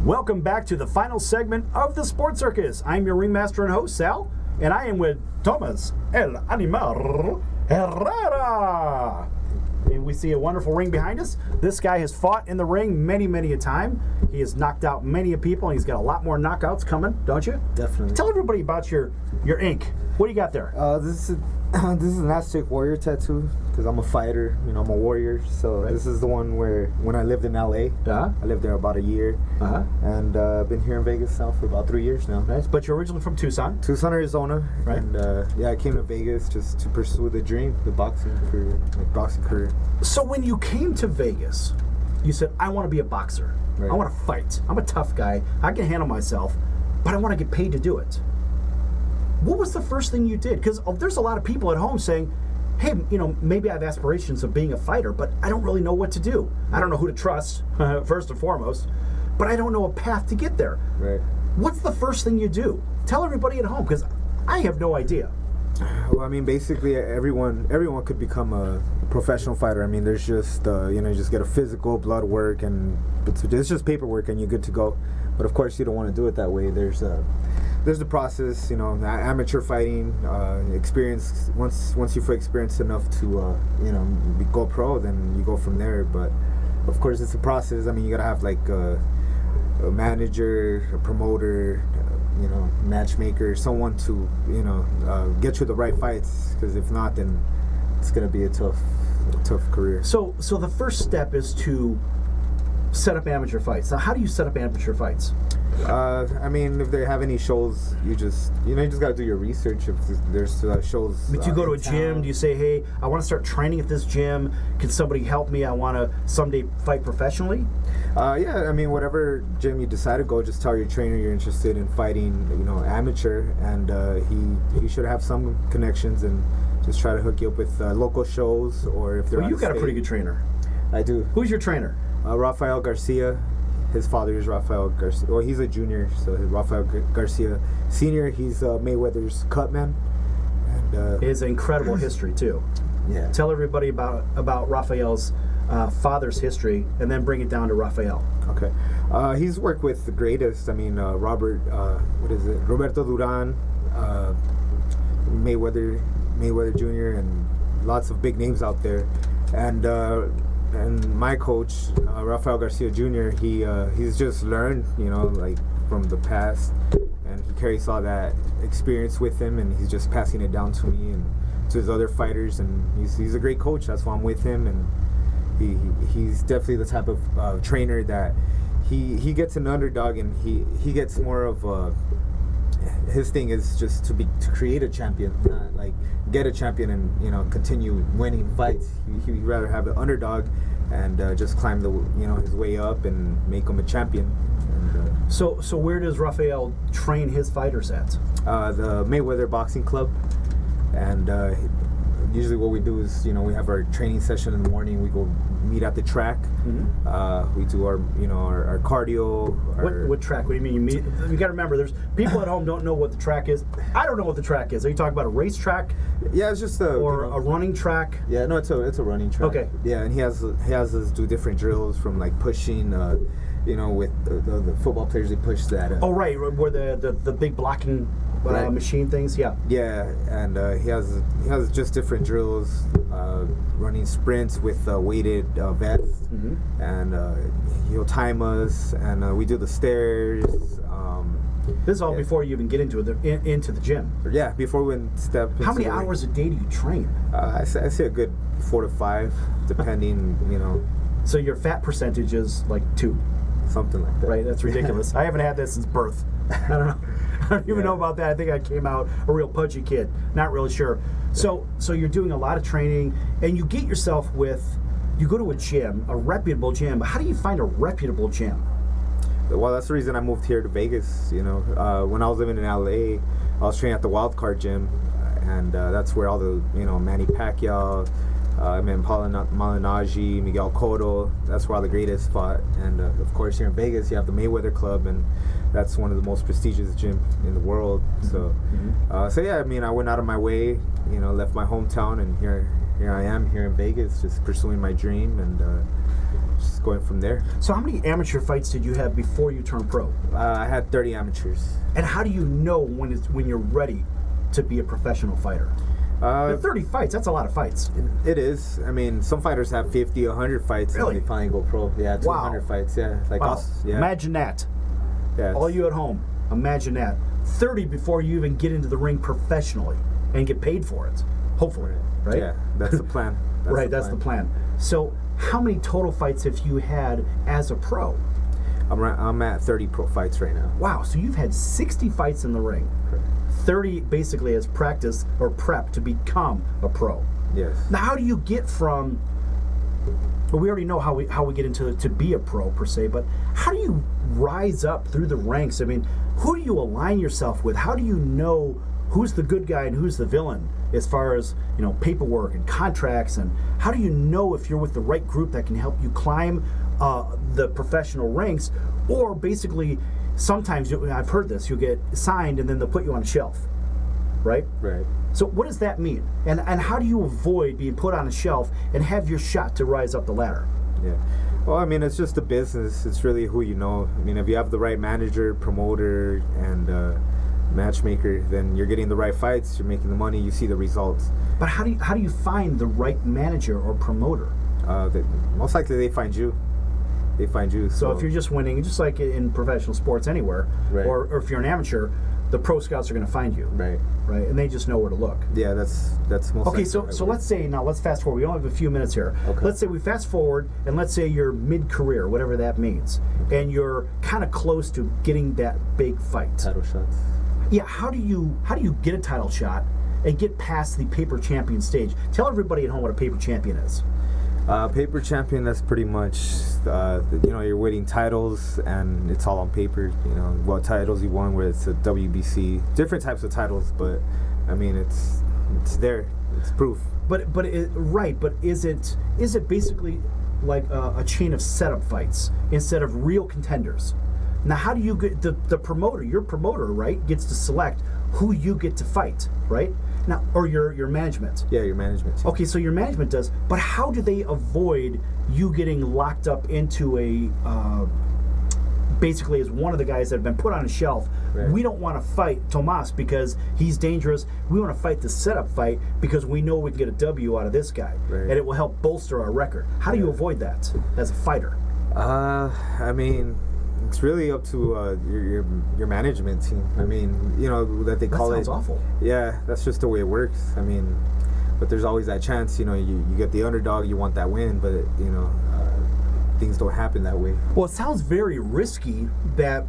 Welcome back to the final segment of the Sports Circus. I'm your ringmaster and host, Sal, and I am with Thomas El Animal Hererra. And we see a wonderful ring behind us. This guy has fought in the ring many a time. He has knocked out many a people, and he's got a lot more knockouts coming, don't you? Definitely. Tell everybody about your ink. What do you got there? This is an Aztec warrior tattoo because I'm a fighter. You know, I'm a warrior. So Right. This is the one where when I lived in LA, Uh-huh. I lived there about a year, and I've been here in Vegas now for about 3 years now. Nice. But you're originally from Tucson. Tucson, Arizona, Right. and I came to Vegas just to pursue the dream, the boxing career. So when you came to Vegas, you said, I want to be a boxer. Right. I want to fight. I'm a tough guy. I can handle myself, but I want to get paid to do it. What was the first thing you did? Because there's a lot of people at home saying, hey, you know, maybe I have aspirations of being a fighter, but I don't really know what to do. I don't know who to trust, first and foremost, but I don't know a path to get there. Right. What's the first thing you do? Tell everybody at home, because I have no idea. Well, I mean, basically, everyone could become a professional fighter. I mean, there's just you just get a physical, blood work, and it's just paperwork, and you're good to go. But of course, you don't want to do it that way. There's the process, you know, amateur fighting, experience. Once you've experienced enough to go pro, then you go from there. But of course, it's a process. I mean, you gotta have like a manager, a promoter, matchmaker, someone to get you the right fights. Because if not, then it's gonna be a tough career. So the first step is to set up amateur fights. Now, how do you set up amateur fights? I mean, if they have any shows, you just got to do your research. If there's shows, But you go to a in gym. town. Do you say, hey, I want to start training at this gym? Can somebody help me? I want to someday fight professionally. Yeah, I mean, whatever gym you decide to go, just tell your trainer you're interested in fighting, amateur, and he should have some connections, and just try to hook you up with local shows, or if they're. Well, you got a pretty good trainer. I do. Who's your trainer? Rafael Garcia. His father is Rafael Garcia. Well, he's a junior, so Rafael Garcia. Senior, he's Mayweather's cutman. And He has an incredible history too. yeah. Tell everybody about Rafael's father's history, and then bring it down to Rafael. Okay. He's worked with the greatest. I mean, Roberto Duran, Mayweather Jr., and lots of big names out there. And my coach, Rafael Garcia Jr., he's just learned, like from the past, and he carries all that experience with him, and he's just passing it down to me and to his other fighters, and he's a great coach. That's why I'm with him, and he's definitely the type of trainer that he gets an underdog, and he gets more of his thing is just to create a champion, not like get a champion and continue winning fights. He'd rather have an underdog and just climb his way up and make him a champion. And, So where does Rafael train his fighters at? the Mayweather Boxing Club, and usually what we do is we have our training session in the morning. We go meet at the track. We do our our cardio. What track? What do you mean? You got to remember, there's people at home don't know what the track is. I don't know what the track is. Are you talking about a race track Yeah, it's just or a running track? Yeah, no, it's a running track. Okay. Yeah, and he has us do different drills from like pushing, with the football players, they push that. Oh, right, where the big blocking Right. machine things. Yeah. Yeah, and he has just different drills, running sprints with weighted vests, and he'll time us, and we do the stairs. This is all before you even get into the gym. Yeah, before we step. How many into the ring. hours a day do you train? I say a good 4 to 5, depending, So your fat percentage is like 2, something like that. right? That's ridiculous. I haven't had that since birth. I don't know. I don't even know about that. I think I came out a real pudgy kid. Not really sure. So you're doing a lot of training, and you get yourself you go to a gym, a reputable gym. How do you find a reputable gym? Well, that's the reason I moved here to Vegas. When I was living in LA, I was training at the Wild Card Gym, and that's where all the Manny Pacquiao, Malignaggi, Miguel Cotto. That's where all the greatest fought. And of course, here in Vegas, you have the Mayweather Club, and that's one of the most prestigious gyms in the world. So yeah, I mean, I went out of my way, left my hometown, and here I am here in Vegas, just pursuing my dream, and just going from there. So how many amateur fights did you have before you turned pro? I had 30 amateurs. And how do you know when you're ready to be a professional fighter? 30 fights, that's a lot of fights. It is. I mean, some fighters have 50, 100 fights Really? and they finally go pro. Yeah, 200 fights. Yeah, like Wow. us. Yeah. Imagine that. Yeah, All you at home, imagine that. 30 before you even get into the ring professionally and get paid for it. Hopefully, right? Yeah, that's the plan. That's the plan. So how many total fights have you had as a pro? I'm at 30 pro fights right now. Wow, so you've had 60 fights in the ring. Correct. 30 basically as practice or prep to become a pro. Yes. Now, how do you get from? Well, we already know how we get into to be a pro per se, but how do you rise up through the ranks? I mean, who do you align yourself with? How do you know who's the good guy and who's the villain as far as paperwork and contracts? And how do you know if you're with the right group that can help you climb the professional ranks? Or basically, sometimes I've heard this: you get signed and then they'll put you on a shelf, right? Right. So what does that mean? And how do you avoid being put on a shelf and have your shot to rise up the ladder? Yeah. Well, I mean, it's just a business. It's really who you know. I mean, if you have the right manager, promoter, and matchmaker, then you're getting the right fights. You're making the money. You see the results. But how do you find the right manager or promoter? Most likely they find you. They find you. So if you're just winning, just like in professional sports anywhere, Right. or if you're an amateur, the pro scouts are going to find you, right. right? And they just know where to look. Yeah, that's most. Okay, likely so right. let's fast forward. We only have a few minutes here. Okay. Let's say we fast forward, and let's say you're mid-career, whatever that means, and you're kind of close to getting that big fight. Title shots. Yeah, how do you get a title shot and get past the paper champion stage? Tell everybody at home what a paper champion is. Paper champion, that's pretty much, you're winning titles and it's all on paper, what titles you won, whether it's a WBC, different types of titles, but I mean, it's there, it's proof. But is it basically like a chain of setup fights instead of real contenders? Now, how do you get the promoter, your promoter, right, gets to select who you get to fight, right? Now, or your management. Yeah, your management. Okay, so your management does, but how do they avoid you getting locked up into a, basically as one of the guys that have been put on a shelf? Right. We don't want to fight Tomas because he's dangerous. We want to fight the setup fight because we know we can get a W out of this guy. Right. And it will help bolster our record. How do you avoid that as a fighter? I mean, it's really up to your management team. I mean, that they call it. That sounds awful. Yeah, that's just the way it works. I mean, but there's always that chance. You get the underdog, you want that win, but things don't happen that way. Well, it sounds very risky that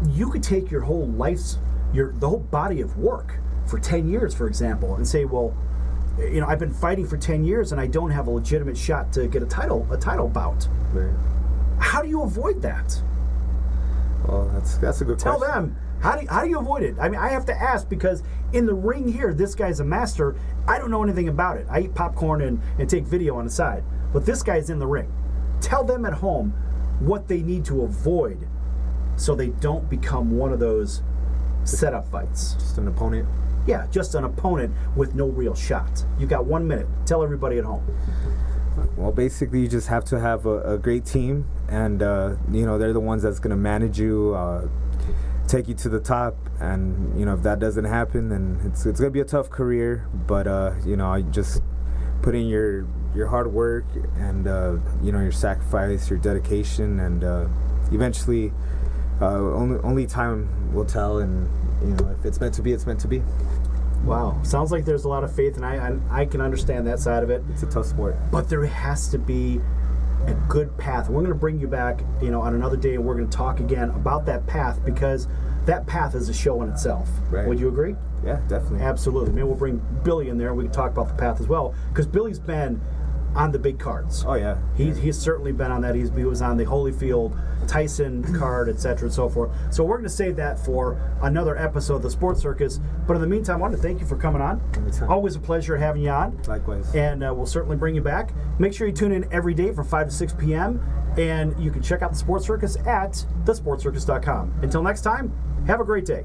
you could take your whole life's the whole body of work for 10 years, for example, and say, well, I've been fighting for 10 years and I don't have a legitimate shot to get a title bout. Right. How do you avoid that? Well, that's a good Tell question. them. How do you avoid it? I mean, I have to ask because in the ring here, this guy's a master. I don't know anything about it. I eat popcorn and take video on the side. But this guy's in the ring. Tell them at home what they need to avoid so they don't become one of those setup fights. Just an opponent. Yeah, just an opponent with no real shot. You got 1 minute. Tell everybody at home. Well, basically, you just have to have a great team, and they're the ones that's going to manage you, take you to the top. And if that doesn't happen, then it's going to be a tough career. But you just put in your hard work and your sacrifice, your dedication, and eventually, only time will tell. And if it's meant to be, it's meant to be. Wow, sounds like there's a lot of faith, and I can understand that side of it. It's a tough sport. But there has to be a good path. We're going to bring you back, on another day, and we're going to talk again about that path because that path is a show in itself. Right. Would you agree? Yeah, definitely. Absolutely. Maybe we'll bring Billy in there and we can talk about the path as well because Billy's been on the big cards. Oh, yeah. He's certainly been on that. He was on the Holyfield, Tyson card, etc. and so forth. So we're going to save that for another episode of the Sports Circus. But in the meantime, I want to thank you for coming on. Anytime. Always a pleasure having you on. Likewise. And we'll certainly bring you back. Make sure you tune in every day from 5 to 6 p.m. And you can check out the Sports Circus at thesportscircus.com. Until next time, have a great day.